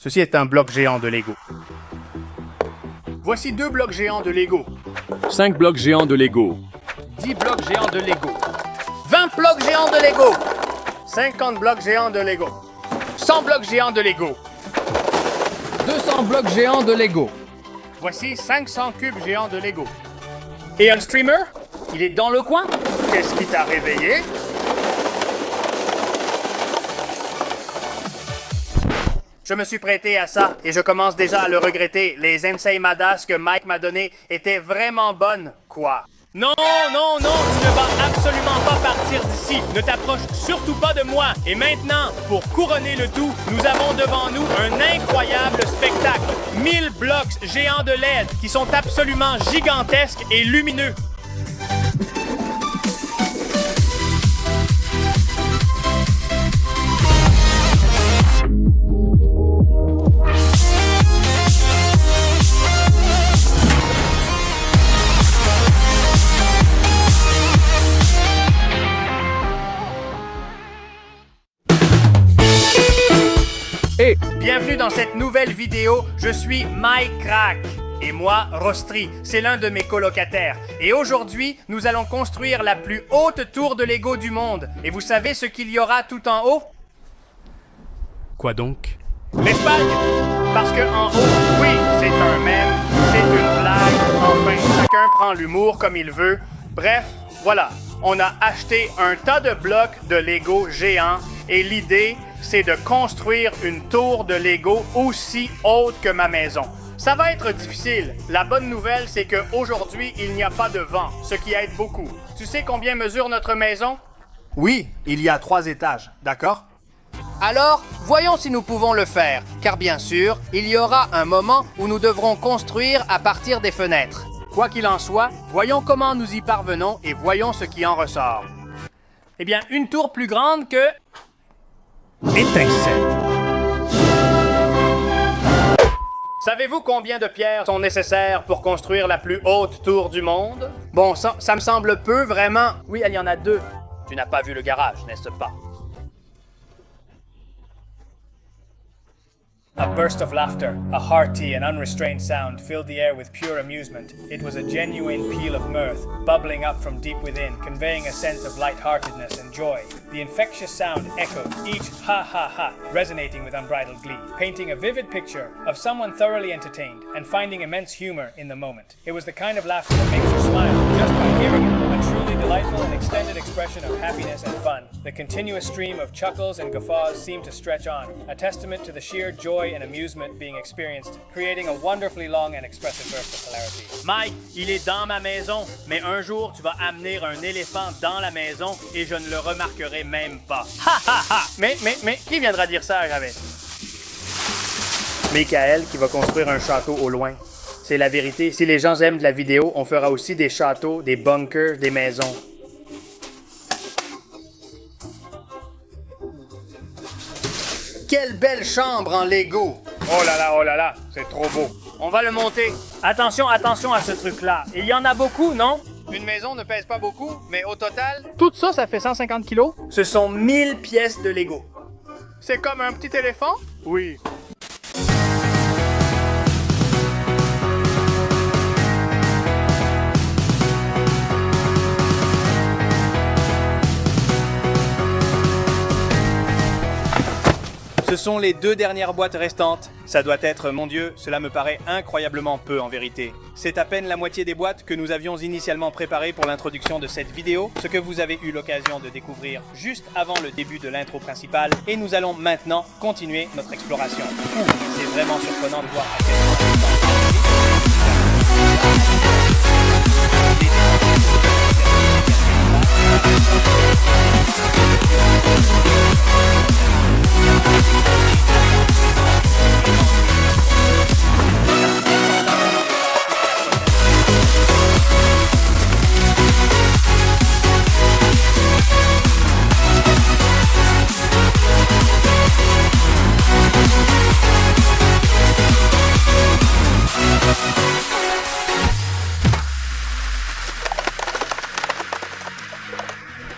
Ceci est un bloc géant de Lego. Voici 2 blocs géants de Lego. 5 blocs géants de Lego. 10 blocs géants de Lego. 20 blocs géants de Lego. 50 blocs géants de Lego. 100 blocs géants de Lego. 200 blocs géants de Lego. Voici 500 cubes géants de Lego. Et un streamer? Il est dans le coin? Qu'est-ce qui t'a réveillé? Je me suis prêté à ça et je commence déjà à le regretter. Les enseimadas que Mike m'a données étaient vraiment bonnes, quoi. Non, non, non, tu ne vas absolument pas partir d'ici. Ne t'approche surtout pas de moi. Et maintenant, pour couronner le tout, nous avons devant nous un incroyable spectacle. 1000 blocs géants de LED qui sont absolument gigantesques et lumineux. Bienvenue dans cette nouvelle vidéo, je suis Mike Crack. Et moi, Rostri, c'est l'un de mes colocataires. Et aujourd'hui, nous allons construire la plus haute tour de Lego du monde. Et vous savez ce qu'il y aura tout en haut? Quoi donc? L'Espagne! Parce que en haut, oui, c'est un mème, c'est une blague, enfin, chacun prend l'humour comme il veut. Bref, voilà, on a acheté un tas de blocs de Lego géants et l'idée, c'est de construire une tour de Lego aussi haute que ma maison. Ça va être difficile. La bonne nouvelle, c'est qu'aujourd'hui, il n'y a pas de vent, ce qui aide beaucoup. Tu sais combien mesure notre maison? Oui, il y a 3 étages, d'accord? Alors, voyons si nous pouvons le faire, car bien sûr, il y aura un moment où nous devrons construire à partir des fenêtres. Quoi qu'il en soit, voyons comment nous y parvenons et voyons ce qui en ressort. Eh bien, une tour plus grande que... Étincelle. Savez-vous combien de pierres sont nécessaires pour construire la plus haute tour du monde? Bon, ça me semble peu, vraiment. Oui, il y en a 2. Tu n'as pas vu le garage, n'est-ce pas? A burst of laughter, a hearty and unrestrained sound filled the air with pure amusement. It was a genuine peal of mirth, bubbling up from deep within, conveying a sense of lightheartedness and joy. The infectious sound echoed, each ha ha ha, resonating with unbridled glee, painting a vivid picture of someone thoroughly entertained and finding immense humor in the moment. It was the kind of laughter that makes you smile just by hearing it. A truly delightful and extended expression of happiness and fun. The continuous stream of chuckles and guffaws seemed to stretch on, a testament to the sheer joy and amusement being experienced, creating a wonderfully long and expressive burst of hilarity. Mike, il est dans ma maison, mais un jour, tu vas amener un éléphant dans la maison et je ne le remarquerai même pas. Ha ha ha! Mais, qui viendra dire ça à Javet? Michael qui va construire un château au loin. C'est la vérité. Si les gens aiment de la vidéo, on fera aussi des châteaux, des bunkers, des maisons. Quelle belle chambre en Lego! Oh là là, c'est trop beau. On va le monter. Attention, attention à ce truc-là. Il y en a beaucoup, non? Une maison ne pèse pas beaucoup, mais au total... Tout ça, ça fait 150 kilos? Ce sont 1000 pièces de Lego. C'est comme un petit éléphant? Oui. Ce sont les 2 dernières boîtes restantes. Ça doit être, mon Dieu, cela me paraît incroyablement peu en vérité. C'est à peine la moitié des boîtes que nous avions initialement préparées pour l'introduction de cette vidéo, ce que vous avez eu l'occasion de découvrir juste avant le début de l'intro principale, et nous allons maintenant continuer notre exploration. C'est vraiment surprenant de voir à quel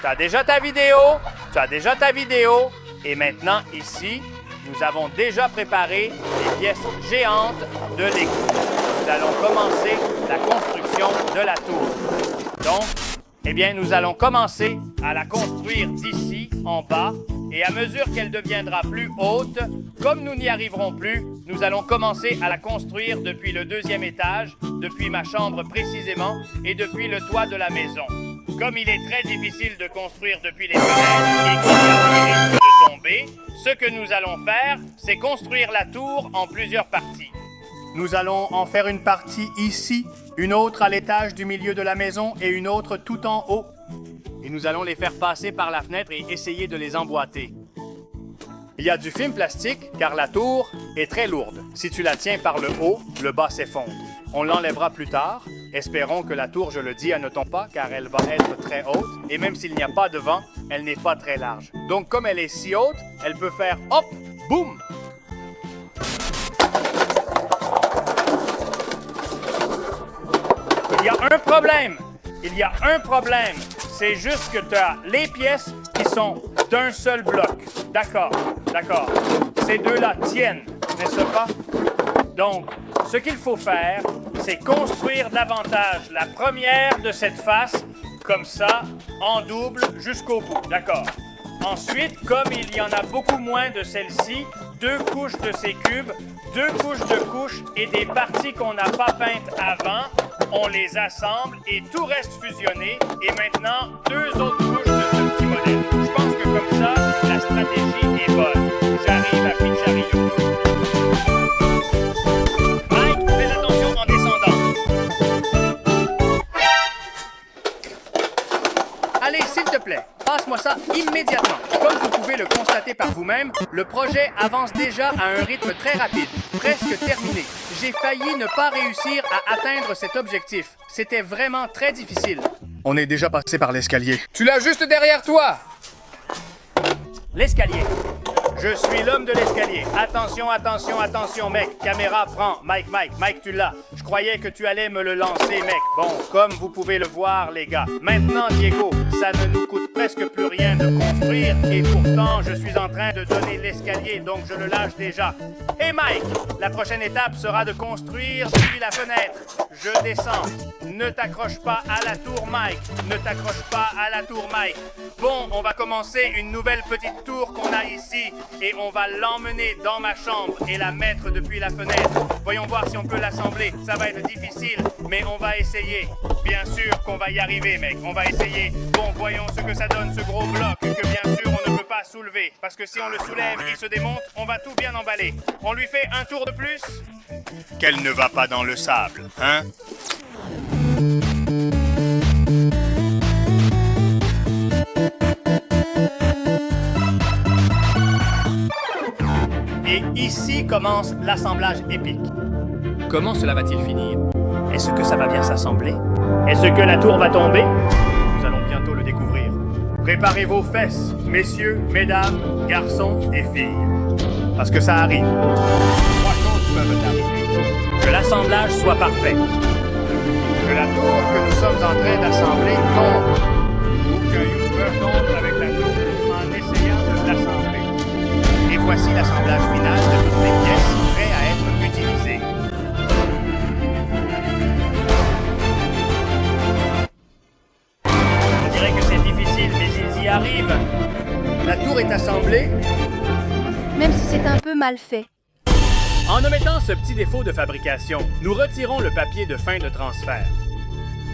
Tu as déjà ta vidéo, et maintenant ici, nous avons déjà préparé les pièces géantes de Lego. Nous allons commencer la construction de la tour. Donc, eh bien, nous allons commencer à la construire d'ici, en bas, et à mesure qu'elle deviendra plus haute, comme nous n'y arriverons plus, nous allons commencer à la construire depuis le 2e étage, depuis ma chambre précisément, et depuis le toit de la maison. Comme il est très difficile de construire depuis les fenêtres et qu'il y a des risques de tomber, ce que nous allons faire, c'est construire la tour en plusieurs parties. Nous allons en faire une partie ici, une autre à l'étage du milieu de la maison et une autre tout en haut. Et nous allons les faire passer par la fenêtre et essayer de les emboîter. Il y a du film plastique car la tour est très lourde. Si tu la tiens par le haut, le bas s'effondre. On l'enlèvera plus tard. Espérons que la tour, je le dis, ne tombe pas car elle va être très haute. Et même s'il n'y a pas de vent, elle n'est pas très large. Donc comme elle est si haute, elle peut faire hop, boum. Il y a un problème. Il y a un problème. C'est juste que tu as les pièces qui sont d'un seul bloc. D'accord, d'accord. Ces deux-là tiennent, n'est-ce pas? Donc, ce qu'il faut faire, c'est construire davantage la première de cette face, comme ça, en double jusqu'au bout. D'accord. Ensuite, comme il y en a beaucoup moins de celle-ci, 2 couches de ces cubes, 2 couches de couches et des parties qu'on n'a pas peintes avant, on les assemble et tout reste fusionné. Et maintenant, 2 autres couches de ce petit modèle. Je pense que comme ça, la stratégie est bonne. J'arrive à Pizzario. Mike, fais attention en descendant. Allez, s'il te plaît, passe-moi ça immédiatement. Comme vous pouvez le constater par vous-même, le projet avance déjà à un rythme très rapide, presque terminé. J'ai failli ne pas réussir à atteindre cet objectif. C'était vraiment très difficile. On est déjà passé par l'escalier. Tu l'as juste derrière toi! L'escalier. Je suis l'homme de l'escalier. Attention, attention, attention, mec. Caméra, prends. Mike, tu l'as. Je croyais que tu allais me le lancer, mec. Bon, comme vous pouvez le voir, les gars. Maintenant, Diego, ça ne nous coûte presque plus rien de construire et pourtant, je suis en train de donner l'escalier, donc je le lâche déjà. Et Mike, la prochaine étape sera de construire depuis la fenêtre. Je descends. Ne t'accroche pas à la tour, Mike. Ne t'accroche pas à la tour, Mike. Bon, on va commencer une nouvelle petite tour qu'on a ici et on va l'emmener dans ma chambre et la mettre depuis la fenêtre. Voyons voir si on peut l'assembler. Ça va être difficile, mais on va essayer. Bien sûr qu'on va y arriver, mec. On va essayer. Bon, voyons ce que ça donne, ce gros bloc que bien sûr on ne peut pas soulever. Parce que si on le soulève, il se démonte, on va tout bien emballer. On lui fait un tour de plus? Qu'elle ne va pas dans le sable, hein? Et ici commence l'assemblage épique. Comment cela va-t-il finir? Est-ce que ça va bien s'assembler? Est-ce que la tour va tomber? Nous allons bientôt le découvrir. Préparez vos fesses, messieurs, mesdames, garçons et filles. Parce que ça arrive. 3 choses peuvent arriver. Que l'assemblage soit parfait. Que la tour que nous sommes en train d'assembler tombe. Ou que YouTuber tombe avec la tour en essayant de l'assembler. Et voici l'assemblage final de toutes les pièces prêtes à être utilisées. Je dirais que c'est difficile, mais ils y arrivent. La tour est assemblée. Même si c'est un peu mal fait. En omettant ce petit défaut de fabrication, nous retirons le papier de fin de transfert.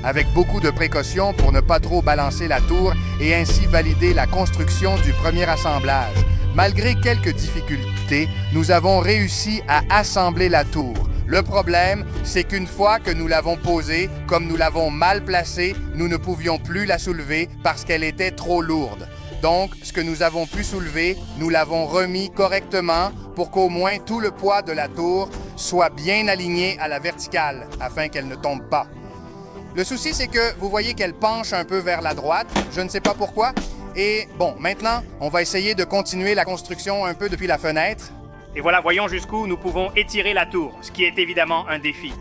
Avec beaucoup de précautions pour ne pas trop balancer la tour et ainsi valider la construction du premier assemblage. Malgré quelques difficultés, nous avons réussi à assembler la tour. Le problème, c'est qu'une fois que nous l'avons posée, comme nous l'avons mal placée, nous ne pouvions plus la soulever parce qu'elle était trop lourde. Donc, ce que nous avons pu soulever, nous l'avons remis correctement pour qu'au moins tout le poids de la tour soit bien aligné à la verticale afin qu'elle ne tombe pas. Le souci, c'est que vous voyez qu'elle penche un peu vers la droite. Je ne sais pas pourquoi. Et bon, maintenant, on va essayer de continuer la construction un peu depuis la fenêtre. Et voilà, voyons jusqu'où nous pouvons étirer la tour, ce qui est évidemment un défi.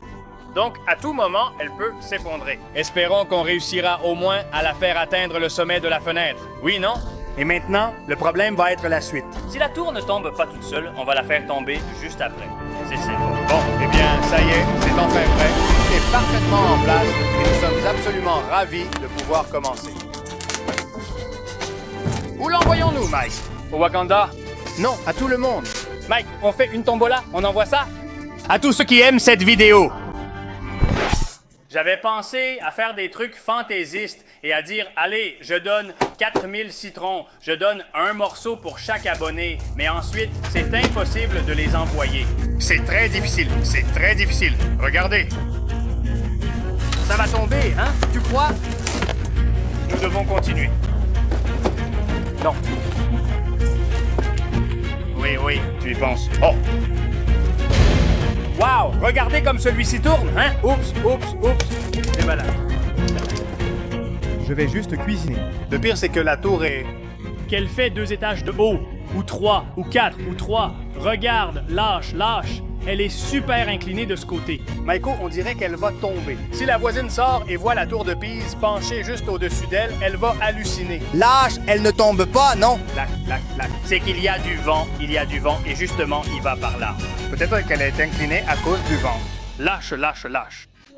Donc, à tout moment, elle peut s'effondrer. Espérons qu'on réussira au moins à la faire atteindre le sommet de la fenêtre. Oui, non? Et maintenant, le problème va être la suite. Si la tour ne tombe pas toute seule, on va la faire tomber juste après. C'est simple. Bon, eh bien, ça y est, c'est enfin prêt. Tout est parfaitement en place et nous sommes absolument ravis de pouvoir commencer. Où l'envoyons-nous, Mike? Au Wakanda? Non, à tout le monde. Mike, on fait une tombola? On envoie ça? À tous ceux qui aiment cette vidéo. J'avais pensé à faire des trucs fantaisistes et à dire « Allez, je donne 4000 citrons, je donne un morceau pour chaque abonné, mais ensuite, c'est impossible de les envoyer. C'est très difficile, c'est très difficile. Regardez. Ça va tomber, hein? Tu crois? Nous devons continuer. » Non. Oui, tu y penses. Oh! Wow! Regardez comme celui-ci tourne, hein? Oups! C'est malade. Je vais juste cuisiner. Le pire, c'est que la tour est... Qu'elle fait 2 étages de haut, ou 3, ou 4, ou 3. Regarde, lâche. Elle est super inclinée de ce côté. Maiko, on dirait qu'elle va tomber. Si la voisine sort et voit la tour de Pise penchée juste au-dessus d'elle, elle va halluciner. Lâche, elle ne tombe pas, non? Lac. C'est qu'il y a du vent, et justement, il va par là. Peut-être qu'elle est inclinée à cause du vent. Lâche.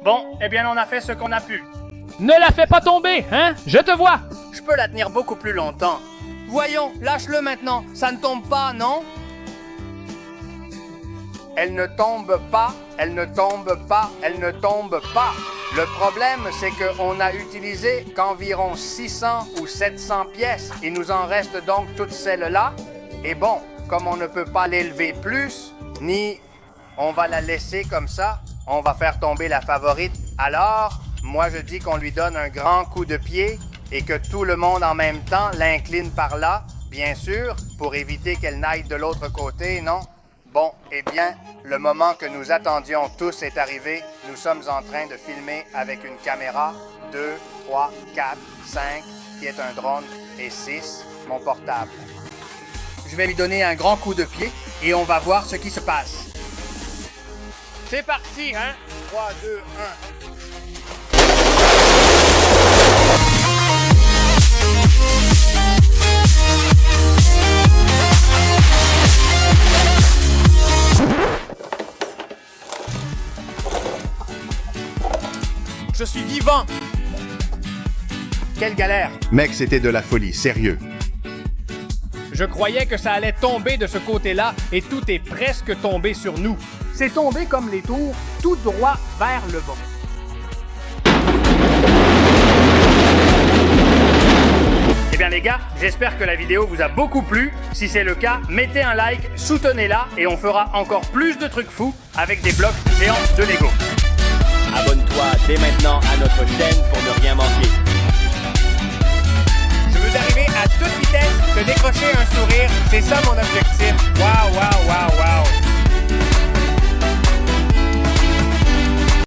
Bon, eh bien, on a fait ce qu'on a pu. Ne la fais pas tomber, hein? Je te vois! Je peux la tenir beaucoup plus longtemps. Voyons, lâche-le maintenant. Ça ne tombe pas, non? Elle ne tombe pas. Le problème, c'est qu'on a utilisé qu'environ 600 ou 700 pièces. Il nous en reste donc toutes celles-là. Et bon, comme on ne peut pas l'élever plus, ni on va la laisser comme ça, on va faire tomber la favorite. Alors, moi je dis qu'on lui donne un grand coup de pied et que tout le monde en même temps l'incline par là, bien sûr, pour éviter qu'elle n'aille de l'autre côté, non? Bon, eh bien, le moment que nous attendions tous est arrivé. Nous sommes en train de filmer avec une caméra, 2, 3, 4, 5, qui est un drone, et 6, mon portable. Je vais lui donner un grand coup de pied et on va voir ce qui se passe. C'est parti, hein? 3, 2, 1... Je suis vivant! Quelle galère! Mec, c'était de la folie, sérieux. Je croyais que ça allait tomber de ce côté-là et tout est presque tombé sur nous. C'est tombé comme les tours, tout droit vers le bas. Eh bien les gars, j'espère que la vidéo vous a beaucoup plu. Si c'est le cas, mettez un like, soutenez-la et on fera encore plus de trucs fous avec des blocs géants de Lego. Abonne-toi dès maintenant à notre chaîne pour ne rien manquer. Je veux arriver à toute vitesse, te décrocher un sourire, c'est ça mon objectif. Waouh!